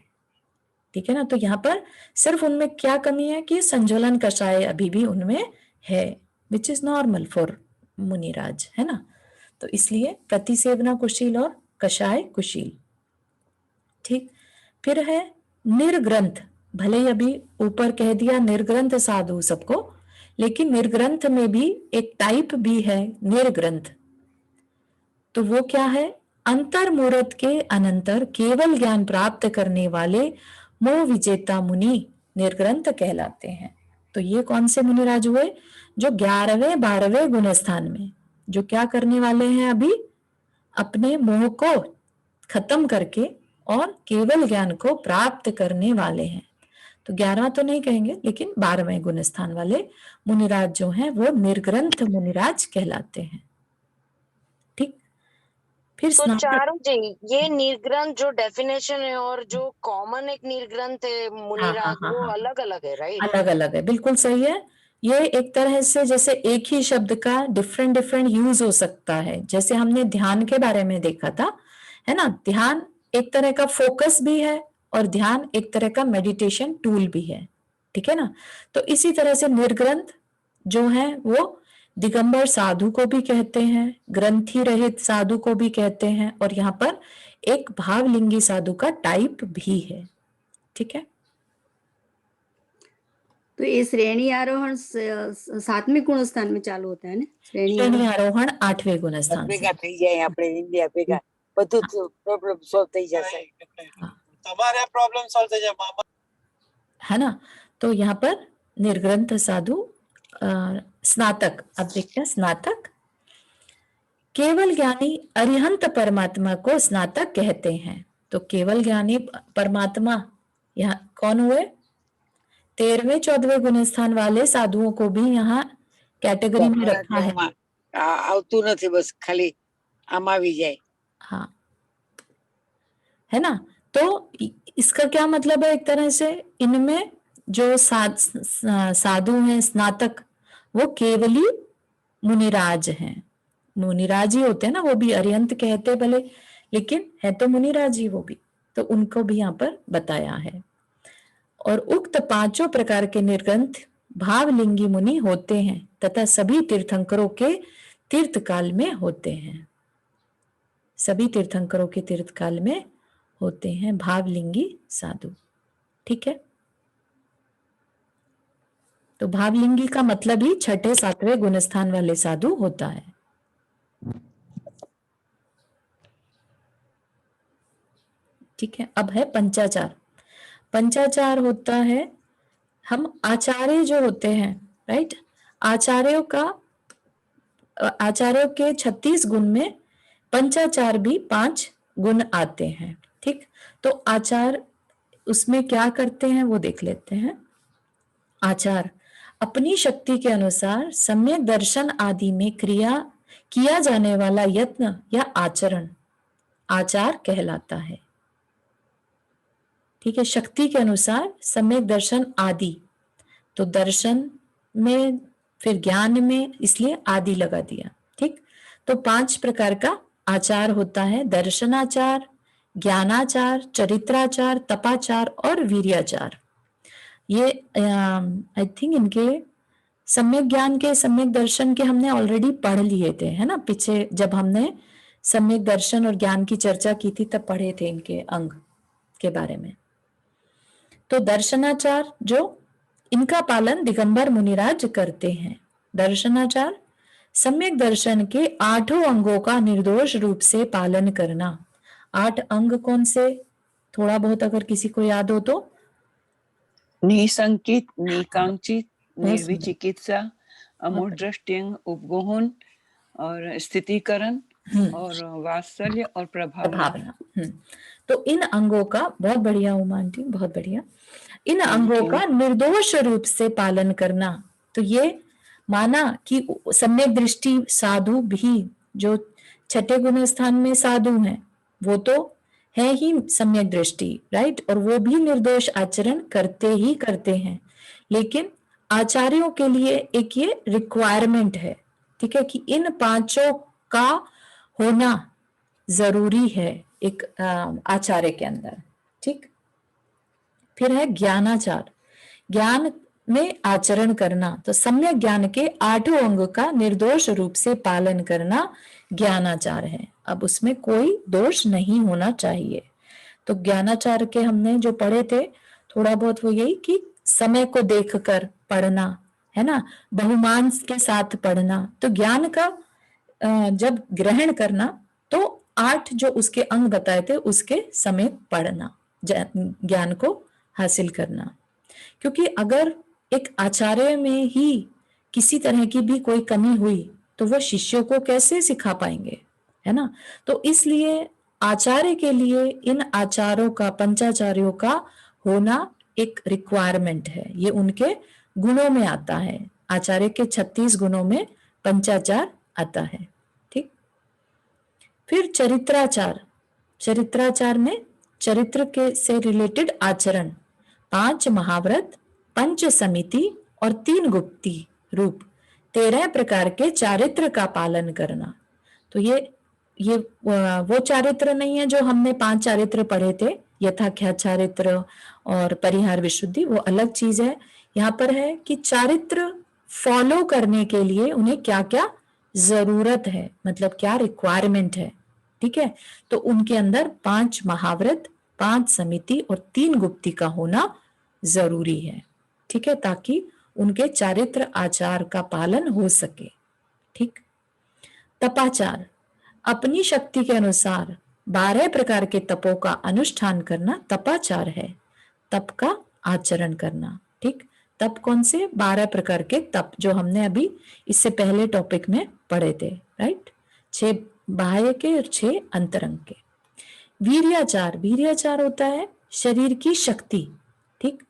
ठीक है ना, तो यहाँ पर सिर्फ उनमें क्या कमी है कि संज्वलन कषाय अभी भी उनमें है, विच इज नॉर्मल फॉर मुनिराज, है ना। तो इसलिए प्रतिसेवना कुशील और कषाय कुशील। ठीक, फिर है निर्ग्रंथ। भले ही अभी ऊपर कह दिया निर्ग्रंथ साधु सबको, लेकिन निर्ग्रंथ में भी एक टाइप भी है निर्ग्रंथ। तो वो क्या है, अंतर्मुहूर्त के अनंतर केवल ज्ञान प्राप्त करने वाले मोह विजेता मुनि निर्ग्रंथ कहलाते हैं। तो ये कौन से मुनिराज हुए, जो 11वें 12वें गुण स्थान में जो क्या करने वाले हैं, अभी अपने मोह को खत्म करके और केवल ज्ञान को प्राप्त करने वाले हैं। तो 11वां तो नहीं कहेंगे, लेकिन 12वें गुण स्थान वाले मुनिराज जो हैं वो निर्ग्रंथ मुनिराज कहलाते हैं। ठीक, फिर तो स्नातक। चारू जी, ये निर्ग्रंथ जो डेफिनेशन है और जो कॉमन एक निर्ग्रंथ है मुनिराज, वो अलग अलग है, राइट? अलग अलग है, बिल्कुल सही है। ये एक तरह से जैसे एक ही शब्द का डिफरेंट डिफरेंट यूज हो सकता है, जैसे हमने ध्यान के बारे में देखा था, है ना। ध्यान एक तरह का फोकस भी है और ध्यान एक तरह का मेडिटेशन टूल भी है। ठीक है ना, तो इसी तरह से निर्ग्रंथ जो है वो दिगंबर साधु को भी कहते हैं, ग्रंथी रहित साधु को भी कहते हैं, और यहाँ पर एक भावलिंगी साधु का टाइप भी है। ठीक है, तो ये श्रेणी आरोहण 7वें गुण स्थान में चालू होता है ना, श्रेणी आरोहण 8वें गुण स्थान से। ભેગા થઈ જાય આપણે ઇન્ડિયા ભેગા બધું પ્રોબ્લેમ સોલ્વ થઈ જશે તમારે પ્રોબ્લેમ સોલ્વ થઈ જાય મામા, है ना। तो यहाँ पर निर्ग्रंथ साधु स्नातक, अब देखते हैं स्नातक। केवल ज्ञानी अरिहंत परमात्मा को स्नातक कहते हैं। तो केवल ज्ञानी परमात्मा यहाँ कौन हुए, 13वें 14वें गुण स्थान वाले साधुओं को भी यहाँ कैटेगरी में रखा है। આવતું નથી, બસ ખાલી આમ આવી જાય। हाँ, है ना, तो इसका क्या मतलब है, एक तरह से इनमें जो साधु हैं स्नातक, वो केवली मुनिराज हैं। मुनिराज ही होते हैं ना, वो भी अरिहंत कहते भले, लेकिन है तो मुनिराज ही वो भी, तो उनको भी यहाँ पर बताया है। और उक्त 5 प्रकार के निर्ग्रंथ भावलिंगी मुनि होते हैं तथा सभी तीर्थंकरों के तीर्थकाल में होते हैं। सभी तीर्थंकरों के तीर्थकाल में होते हैं भावलिंगी साधु। ठीक है, तो भावलिंगी का मतलब ही छठे सातवें गुणस्थान वाले साधु होता है। ठीक है, अब है पंचाचार। पंचाचार होता है, हम आचार्य जो होते हैं, राइट, आचार्यों के 36 गुण में पंचाचार भी 5 गुण आते हैं। ठीक, तो आचार उसमें क्या करते हैं वो देख लेते हैं। आचार अपनी शक्ति के अनुसार सम्यक दर्शन आदि में किया जाने वाला यत्न या आचरण आचार कहलाता है। ठीक है, शक्ति के अनुसार सम्यक दर्शन आदि, तो दर्शन में फिर ज्ञान में, इसलिए आदि लगा दिया। ठीक, तो 5 प्रकार का आचार होता है, दर्शनाचार, ज्ञानाचार, चरित्राचार, तपाचार और वीर्याचार। ये आई थिंक इनके सम्यक ज्ञान के सम्यक दर्शन के हमने ऑलरेडी पढ़ लिए थे, है ना, पीछे जब हमने सम्यक दर्शन और ज्ञान की चर्चा की थी तब पढ़े थे इनके अंग के बारे में। तो दर्शनाचार जो इनका पालन दिगंबर मुनिराज करते हैं। दर्शनाचार सम्यक दर्शन के 8 अंगों का निर्दोष रूप से पालन करना। 8 अंग कौन से, थोड़ा बहुत अगर किसी को याद हो तो? निसंकित, निकांक्षित, निर्विचिकित्सा, अमूढ़दृष्टिंग, उपगोहन और स्थितिकरण और वात्सल्य और प्रभावना। तो इन अंगों का, बहुत बढ़िया उमान जी, बहुत बढ़िया, इन अंगों का निर्दोष रूप से पालन करना। तो ये माना कि सम्यक दृष्टि साधु भी, जो छठे गुण स्थान में साधु हैं, वो तो है ही सम्यक दृष्टि, राइट, और वो भी निर्दोष आचरण करते ही करते हैं। लेकिन आचार्यों के लिए एक ये रिक्वायरमेंट है, ठीक है, कि इन 5 का होना जरूरी है एक आचार्य के अंदर। ठीक, फिर है ज्ञानाचार, ज्ञान में आचरण करना। तो सम्यक ज्ञान के 8 अंग का निर्दोष रूप से पालन करना ज्ञानाचार है। अब उसमें कोई दोष नहीं होना चाहिए। तो ज्ञानाचार के हमने जो पढ़े थे थोड़ा बहुत, वो यही कि समय को देखकर पढ़ना, है ना, बहुमान के साथ पढ़ना। तो ज्ञान का जब ग्रहण करना तो 8 जो उसके अंग बताए थे उसके समेत पढ़ना, ज्ञान को हासिल करना। क्योंकि अगर एक आचार्य में ही किसी तरह की भी कोई कमी हुई तो वो शिष्यों को कैसे सिखा पाएंगे, है ना। तो इसलिए आचार्य के लिए इन आचारों का, पंचाचार्यों का होना एक रिक्वायरमेंट है। ये उनके गुणों में आता है। आचार्य के 36 गुणों में पंचाचार आता है। ठीक, फिर चरित्राचार। चरित्राचार में चरित्र के से रिलेटेड आचरण, 5 महाव्रत, पंच समिति और 3 गुप्ती रूप 13 प्रकार के चारित्र का पालन करना। तो ये वो चारित्र नहीं है जो हमने 5 चारित्र पढ़े थे, यथाख्यात चारित्र और परिहार विशुद्धि, वो अलग चीज है। यहाँ पर है कि चारित्र फॉलो करने के लिए उन्हें क्या क्या जरूरत है, मतलब क्या रिक्वायरमेंट है। ठीक है, तो उनके अंदर 5 महाव्रत, 5 समिति और 3 गुप्ती का होना जरूरी है। ठीक है, ताकि उनके चारित्र आचार का पालन हो सके। ठीक, तपाचार अपनी शक्ति के अनुसार 12 प्रकार के तपों का अनुष्ठान करना तपाचार है, तप का आचरण करना। ठीक, तप कौन से? 12 प्रकार के तप जो हमने अभी इससे पहले टॉपिक में पढ़े थे, राइट, 6 बाह्य के और 6 अंतरंग के। वीर्याचार, वीर्याचार होता है शरीर की शक्ति। ठीक,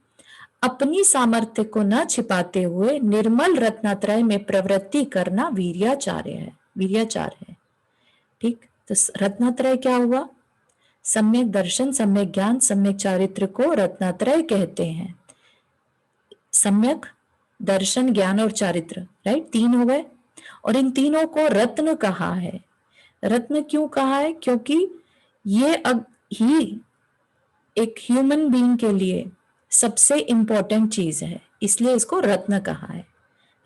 अपनी सामर्थ्य को न छिपाते हुए निर्मल रत्नात्रय में प्रवृत्ति करना वीर्याचार्य है, वीर्याचार है। ठीक, तो रत्नात्रय क्या हुआ? सम्यक दर्शन, सम्यक ज्ञान, सम्यक चारित्र को रत्नात्रय कहते हैं। सम्यक दर्शन, ज्ञान और चारित्र, राइट, 3 हो गए। और इन तीनों को रत्न कहा है। रत्न क्यों कहा है? क्योंकि ये ही एक ह्यूमन बीइंग के लिए सबसे इंपॉर्टेंट चीज है, इसलिए इसको रत्न कहा है।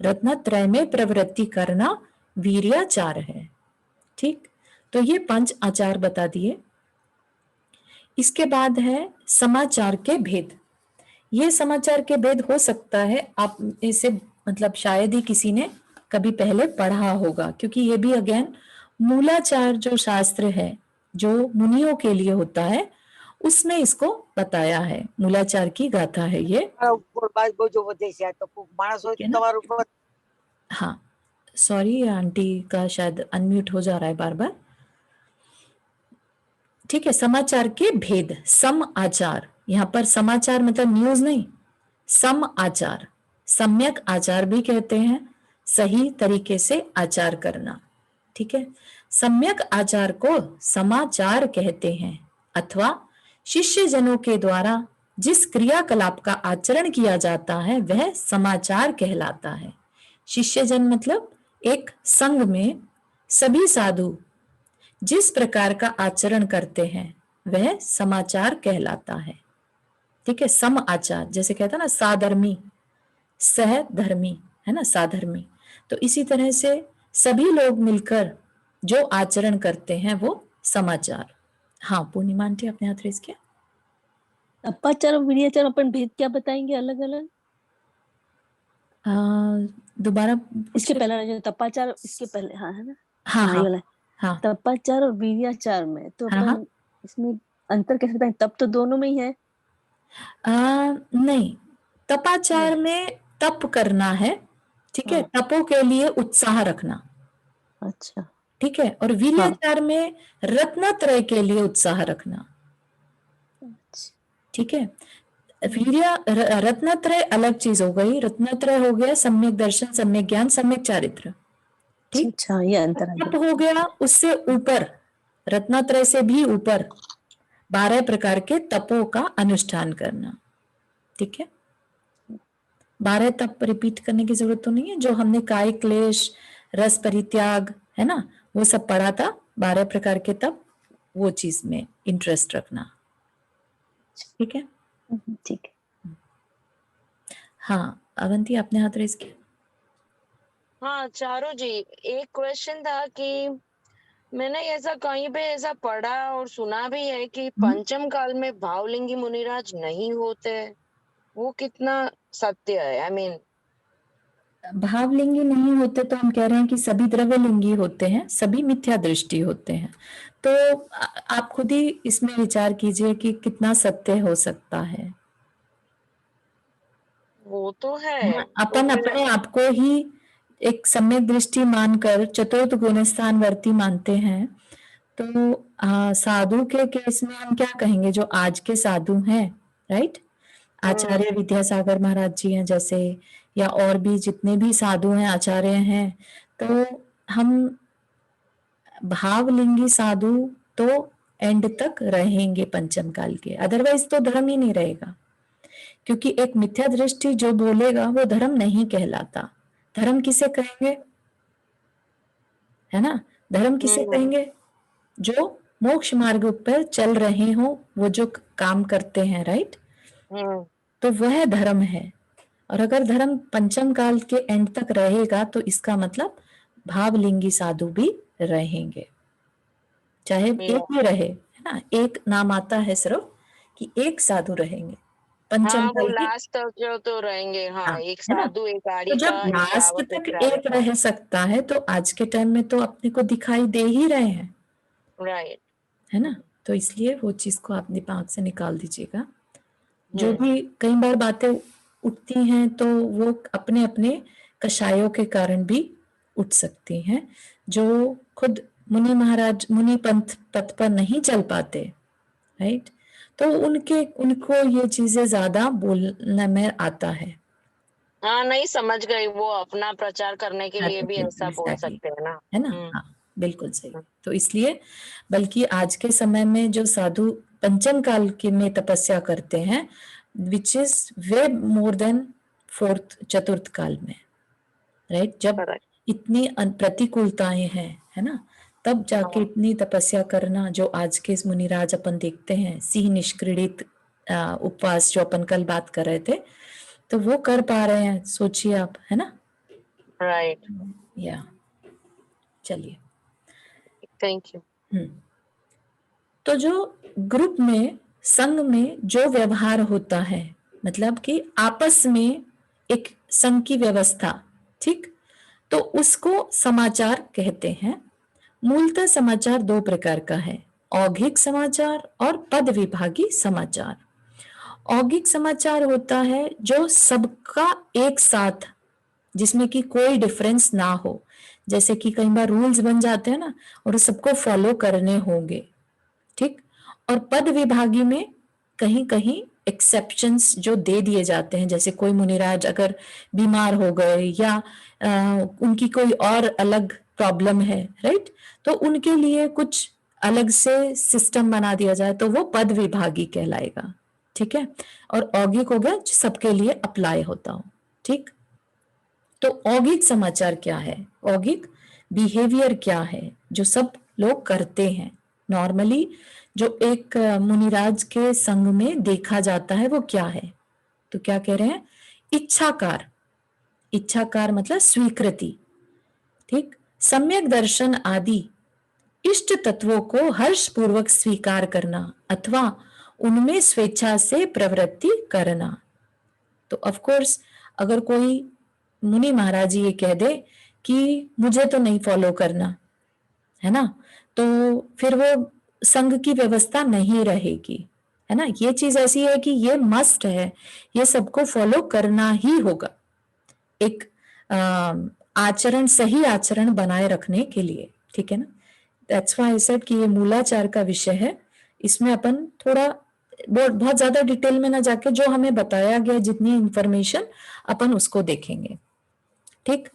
रत्नत्रय में प्रवृत्ति करना वीर्याचार है। ठीक, तो ये 5 आचार बता दिए। इसके बाद है समाचार के भेद। ये समाचार के भेद हो सकता है, आप इसे मतलब शायद ही किसी ने कभी पहले पढ़ा होगा, क्योंकि ये भी अगेन मूलाचार जो शास्त्र है जो मुनियों के लिए होता है उसमें इसको बताया है, मूलाचार की गाथा है ये। हाँ, सॉरी आंटी का शायद अनम्यूट हो जा रहा है बार बार। ठीक है, समाचार के भेद, सम आचार, यहाँ पर समाचार मतलब न्यूज नहीं, सम आचार, सम्यक आचार भी कहते हैं, सही तरीके से आचार करना। ठीक है, सम्यक आचार को समाचार कहते हैं, अथवा शिष्य जनों के द्वारा जिस क्रियाकलाप का आचरण किया जाता है वह समाचार कहलाता है। शिष्य जन मतलब एक संघ में सभी साधु जिस प्रकार का आचरण करते हैं वह समाचार कहलाता है। ठीक है, सम आचार जैसे कहता है ना साधर्मी, सहधर्मी है ना, साधर्मी। तो इसी तरह से सभी लोग मिलकर जो आचरण करते हैं वो समाचार। हाँ पूर्णिमा आंटी अपने हाथ रेज किया। तपाचार और विनयाचार अपन भेद क्या बताएंगे अलग अलग? दोबारा इसके पहले जो तपाचार, इसके पहले हाँ है ना, हाँ ये हाँ वाला हाँ तपाचार और वीर्याचार में तो हाँ, हाँ। अपन इसमें अंतर कैसे बताएं? तप तो दोनों में ही है। नहीं, तपाचार में तप करना है, ठीक है, तपों के लिए उत्साह रखना। अच्छा, ठीक है, और वीर्याचार में रत्नत्रय के लिए उत्साह रखना। ठीक है, रत्नत्रय अलग चीज हो गई, रत्नत्रय हो गया सम्यक दर्शन, सम्यक ज्ञान, सम्यक चारित्र। ठीक, अच्छा ये अंतर है। तप हो गया उससे ऊपर, रत्नत्रय से भी ऊपर 12 प्रकार के तपों का अनुष्ठान करना। ठीक है, 12 तप रिपीट करने की जरूरत तो नहीं है, जो हमने काय क्लेश, रस परित्याग है ना वो सब पढ़ा था, 12 प्रकार के तप, वो चीज में इंटरेस्ट रखना। ठीक है, ठीक है। हाँ अवंती आपने हाथ रेज किया। हाँ चारू जी, एक क्वेश्चन था कि मैंने ऐसा कहीं पे ऐसा पढ़ा और सुना भी है कि पंचम काल में भावलिंगी मुनिराज नहीं होते, वो कितना सत्य है? आई मीन भावलिंगी नहीं होते तो हम कह रहे हैं कि सभी द्रव्यलिंगी होते हैं, सभी मिथ्या दृष्टि होते हैं। तो आप खुद ही इसमें विचार कीजिए कि कितना सत्य हो सकता है। वो तो है, अपन तो अपने आप को ही एक सम्यक दृष्टि मानकर चतुर्थ गुणस्थानवर्ती मानते हैं, तो साधु के केस में हम क्या कहेंगे, जो आज के साधु हैं, राइट, आचार्य विद्यासागर महाराज जी हैं जैसे, या और भी जितने भी साधु हैं, आचार्य हैं, तो हम भावलिंगी साधु तो एंड तक रहेंगे पंचम काल के, अदरवाइज तो धर्म ही नहीं रहेगा। क्योंकि एक मिथ्या दृष्टि जो बोलेगा वो धर्म नहीं कहलाता। धर्म किसे कहेंगे, है ना, धर्म किसे कहेंगे, जो मोक्ष मार्ग पर चल रहे हो, वो जो काम करते हैं, राइट, तो वह धर्म है। और अगर धर्म पंचम काल के एंड तक रहेगा तो इसका मतलब भावलिंगी साधु भी रहेंगे, चाहे एक ही रहे, है ना, एक नाम आता है सिर्फ कि एक साधु रहेंगे पंचम काल की, लास्ट तक जो तो रहेंगे। हाँ, एक है ना, साधु, एक आड़ी तो जब का, एक लास्ट रावत, तक एक एक रह सकता है तो आज के टाइम में तो अपने को दिखाई दे ही रहे हैं, राइट, है ना। तो इसलिए वो चीज को आप दिमाग से निकाल दीजिएगा। जो भी कई बार बातें उठती हैं तो वो अपने अपने कषायों के कारण भी उठ सकती हैं, जो खुद मुनि महाराज मुनि पंथ पथ पर नहीं चल पाते, राइट, तो उनको ये चीजें ज्यादा बोलने में आता है। हाँ नहीं समझ गई, वो अपना प्रचार करने के लिए भी ऐसा बोल सकते हैं ना, है ना। हाँ बिल्कुल सही। तो इसलिए बल्कि आज के समय में जो साधु पंचम काल के में तपस्या करते हैं, which is way more than fourth चतुर्थ काल में, राइट, जब इतनी प्रतिकूलताएं हैं, है ना, तब जाके इतनी तपस्या करना, जो आज के मुनिराज अपन देखते हैं, सिंह निष्क्रीडित उपवास जो अपन कल बात कर रहे थे, तो वो कर पा रहे हैं, सोचिए आप, है ना, राइट। या चलिए, थैंक यू। तो जो ग्रुप में, संघ में जो व्यवहार होता है मतलब कि आपस में एक संघ की व्यवस्था, ठीक, तो उसको समाचार कहते हैं। मूलतः समाचार दो प्रकार का है, औगिक समाचार और पद विभागी समाचार। औगिक समाचार होता है जो सबका एक साथ, जिसमें कि कोई डिफरेंस ना हो, जैसे कि कई बार रूल्स बन जाते हैं ना और सबको फॉलो करने होंगे, ठीक। और पद विभागी में कहीं कहीं एक्सेप्शंस जो दे दिए जाते हैं, जैसे कोई मुनिराज अगर बीमार हो गए या उनकी कोई और अलग प्रॉब्लम है, राइट, तो उनके लिए कुछ अलग से सिस्टम बना दिया जाए तो वो पद विभागी कहलाएगा, ठीक है। और औगिक हो गया जो सबके लिए अप्लाई होता हो, ठीक। तो औगिक समाचार क्या है? औगिक बिहेवियर क्या है जो सब लोग करते हैं नॉर्मली, जो एक मुनिराज के संग में देखा जाता है, वो क्या है? तो क्या कह रहे हैं? इच्छाकार। इच्छाकार मतलब स्वीकृति, ठीक। सम्यक दर्शन आदि इष्ट तत्वों को हर्ष पूर्वक स्वीकार करना अथवा उनमें स्वेच्छा से प्रवृत्ति करना। तो ऑफ कोर्स अगर कोई मुनि महाराज ये कह दे कि मुझे तो नहीं फॉलो करना है ना, तो फिर वो संघ की व्यवस्था नहीं रहेगी, है ना। ये चीज ऐसी है कि ये मस्ट है, ये सबको फॉलो करना ही होगा, एक आचरण, सही आचरण बनाए रखने के लिए, ठीक है ना। दैट्स व्हाई आई सेड कि ये मूलाचार का विषय है, इसमें अपन थोड़ा बहुत ज्यादा डिटेल में ना जाके जो हमें बताया गया जितनी इंफॉर्मेशन अपन उसको देखेंगे, ठीक।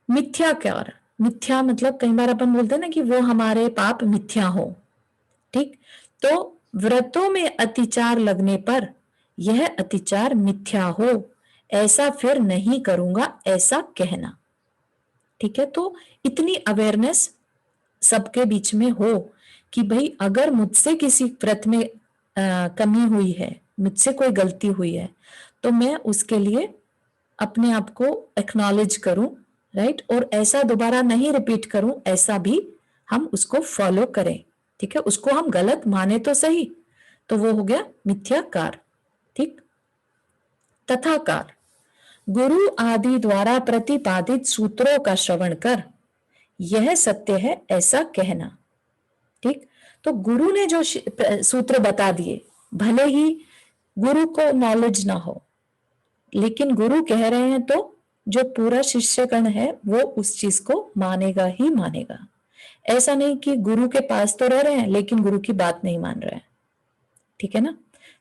मिथ्याकार, मिथ्या मतलब कई बार अपन बोलते हैं ना कि वो हमारे पाप मिथ्या हो, ठीक। तो व्रतों में अतिचार लगने पर यह अतिचार मिथ्या हो, ऐसा फिर नहीं करूंगा, ऐसा कहना, ठीक है। तो इतनी अवेयरनेस सबके बीच में हो कि भाई अगर मुझसे किसी व्रत में कमी हुई है, मुझसे कोई गलती हुई है, तो मैं उसके लिए अपने आप को एक्नॉलेज करूं, राइट, और ऐसा दोबारा नहीं रिपीट करूं, ऐसा भी हम उसको फॉलो करें, ठीक है। उसको हम गलत माने तो सही, तो वो हो गया मिथ्याकार, ठीक। तथाकार, गुरु आदि द्वारा प्रतिपादित सूत्रों का श्रवण कर यह सत्य है ऐसा कहना, ठीक। तो गुरु ने जो सूत्र बता दिए, भले ही गुरु को नॉलेज ना हो, लेकिन गुरु कह रहे हैं तो जो पूरा शिष्यगण है वो उस चीज को मानेगा ही मानेगा। ऐसा नहीं कि गुरु के पास तो रह रहे हैं लेकिन गुरु की बात नहीं मान रहे हैं, ठीक है ना।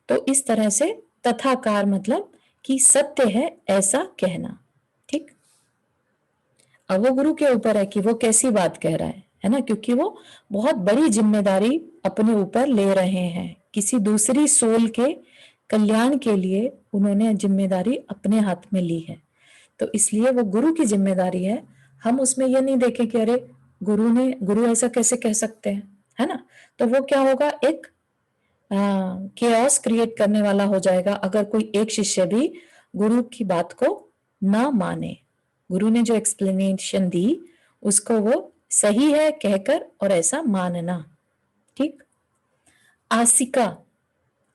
तो इस तरह से तथाकार मतलब कि सत्य है ऐसा कहना, ठीक। अब वो गुरु के ऊपर है कि वो कैसी बात कह रहा है ना, क्योंकि वो बहुत बड़ी जिम्मेदारी अपने ऊपर ले रहे हैं, किसी दूसरी सोल के कल्याण के लिए उन्होंने जिम्मेदारी अपने हाथ में ली है, तो इसलिए वो गुरु की जिम्मेदारी है। हम उसमें ये नहीं देखें कि अरे गुरु ऐसा कैसे कह सकते हैं, है ना। तो वो क्या होगा, एक केओस क्रिएट करने वाला हो जाएगा अगर कोई एक शिष्य भी गुरु की बात को ना माने। गुरु ने जो एक्सप्लेनेशन दी उसको वो सही है कहकर और ऐसा मानना, ठीक। आसिका,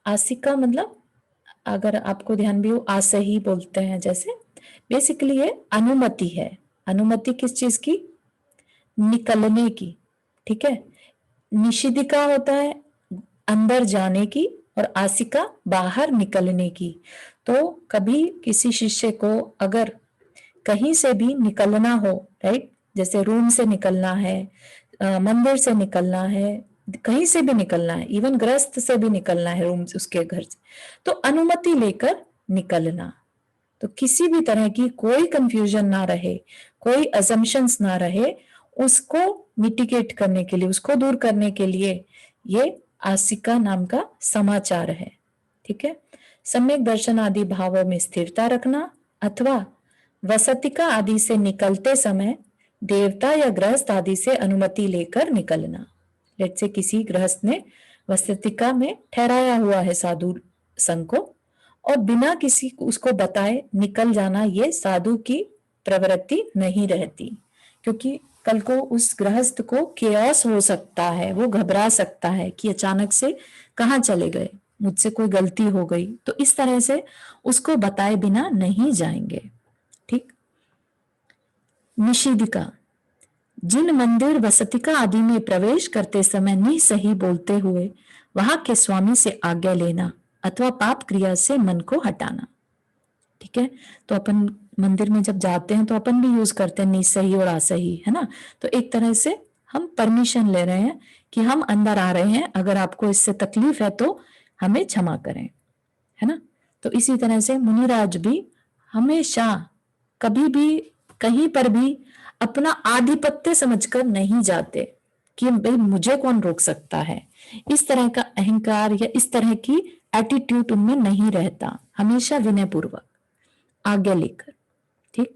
आसिका मतलब अगर आपको ध्यान भी हो, आसही बोलते हैं जैसे, बेसिकली ये अनुमति है। अनुमति किस चीज की? निकलने की, ठीक है। निषिदिका होता है अंदर जाने की और आसिका बाहर निकलने की। तो कभी किसी शिष्य को अगर कहीं से भी निकलना हो, राइट, जैसे रूम से निकलना है, मंदिर से निकलना है, कहीं से भी निकलना है, इवन गृहस्थ से भी निकलना है, रूम उसके घर से, तो अनुमति लेकर निकलना। तो किसी भी तरह की कोई कंफ्यूजन ना रहे, कोई अजम्पशंस ना रहे, उसको मिटिगेट करने के लिए, उसको दूर करने के लिए ये आसिका नाम का समाचार है, ठीक है। सम्यक दर्शन आदि भावों में स्थिरता रखना अथवा वसतिका आदि से निकलते समय देवता या गृहस्थ आदि से अनुमति लेकर निकलना। लेट से किसी गृहस्थ ने वसतिका में ठहराया हुआ है साधु संघ को और बिना किसी उसको बताए निकल जाना, ये साधु की प्रवृत्ति नहीं रहती, क्योंकि कल को उस गृहस्थ को केओस हो सकता है, वो घबरा सकता है कि अचानक से कहाँ चले गए, मुझसे कोई गलती हो गई, तो इस तरह से उसको बताए बिना नहीं जाएंगे। ठीक। निषेधिका, जिन मंदिर वसतिका आदि में प्रवेश करते समय नहीं सही बोलते हुए वहां के स्वामी से आज्ञा लेना अथवा पाप क्रिया से मन को हटाना। ठीक है, तो अपन मंदिर में जब जाते हैं तो अपन भी यूज करते हैं निसही और असही, है ना। तो एक तरह से हम परमिशन ले रहे हैं कि हम अंदर आ रहे हैं, अगर आपको इससे तकलीफ है तो हमें क्षमा करें, है ना। तो इसी तरह से मुनिराज भी हमेशा कभी भी कहीं पर भी अपना आधिपत्य समझकर नहीं जाते कि भाई मुझे कौन रोक सकता है, इस तरह का अहंकार या इस तरह की एटीट्यूड उनमें नहीं रहता, हमेशा विनय पूर्वक आज्ञा लेकर। ठीक।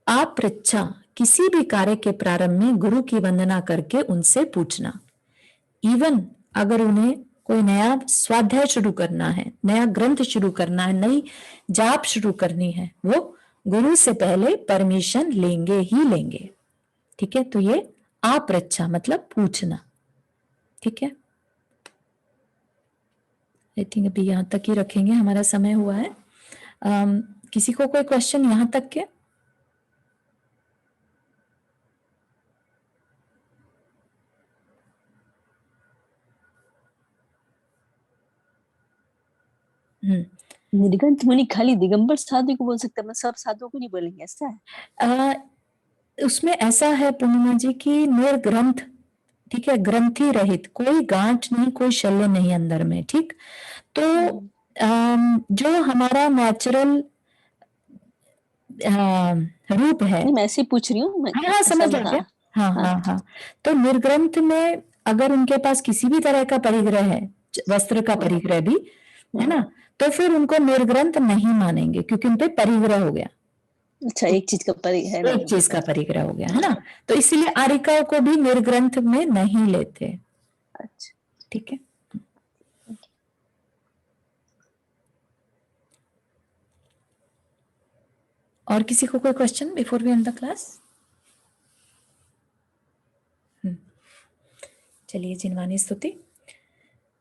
आप पृच्छा, किसी भी कार्य के प्रारंभ में गुरु की वंदना करके उनसे पूछना। इवन अगर उन्हें कोई नया स्वाध्याय शुरू करना है, नया ग्रंथ शुरू करना है, नई जाप शुरू करनी है, वो गुरु से पहले परमिशन लेंगे ही लेंगे। ठीक है, तो ये आपृच्छा मतलब पूछना। ठीक है, आई थिंक अभी यहां तक ही रखेंगे, हमारा समय हुआ है। किसी को कोई क्वेश्चन यहां तक के? निर्गंथ मुनि खाली दिगंबर साधु को बोल सकते हैं, सब साधुओं को नहीं बोलेंगे, ऐसा है? उसमें ऐसा है पूर्णिमा जी की निर्ग्रंथ, ठीक है, ग्रंथि रहित, कोई गांठ नहीं, कोई शल्य नहीं अंदर में। ठीक, तो जो हमारा नेचुरल रूप है, मैं ऐसे पूछ रही हूँ। हाँ समझ आ गया। हाँ, तो निर्ग्रंथ में अगर उनके पास किसी भी तरह का परिग्रह है, वस्त्र का परिग्रह भी है ना, तो फिर उनको निर्ग्रंथ नहीं मानेंगे क्योंकि उन पे परिग्रह हो गया। अच्छा, एक चीज का परिग्रह, एक चीज का परिग्रह हो गया, है ना, तो इसीलिए आरिकाओं को भी निर्ग्रंथ में नहीं लेते। अच्छा, ठीक है। और किसी को कोई question before we end the class? चलिए, जिनवानी स्तुति।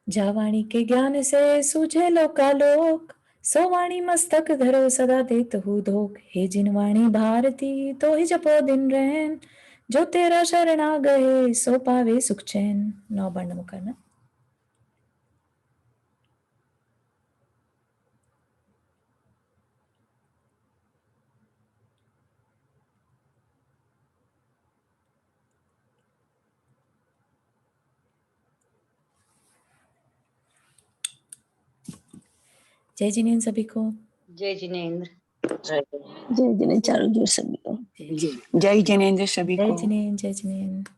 जावाणी के ज्ञान से सूझे लोकालोक, सो वाणी मस्तक धरो सदा देत हु धोख। हे जिनवाणी भारती तो ही जपो दिन रैन, जो तेरा शरणा गए सो पावे सुख चैन। 9 बार नमो करना। जय जिनेन्द्र सभी को। जय जिनेन्द्र। जय जिनेन्द्र चारों जोर सभी को। जय जिनेन्द्र सभी को। जय जिनेन्द्र, जय जिनेन्द्र।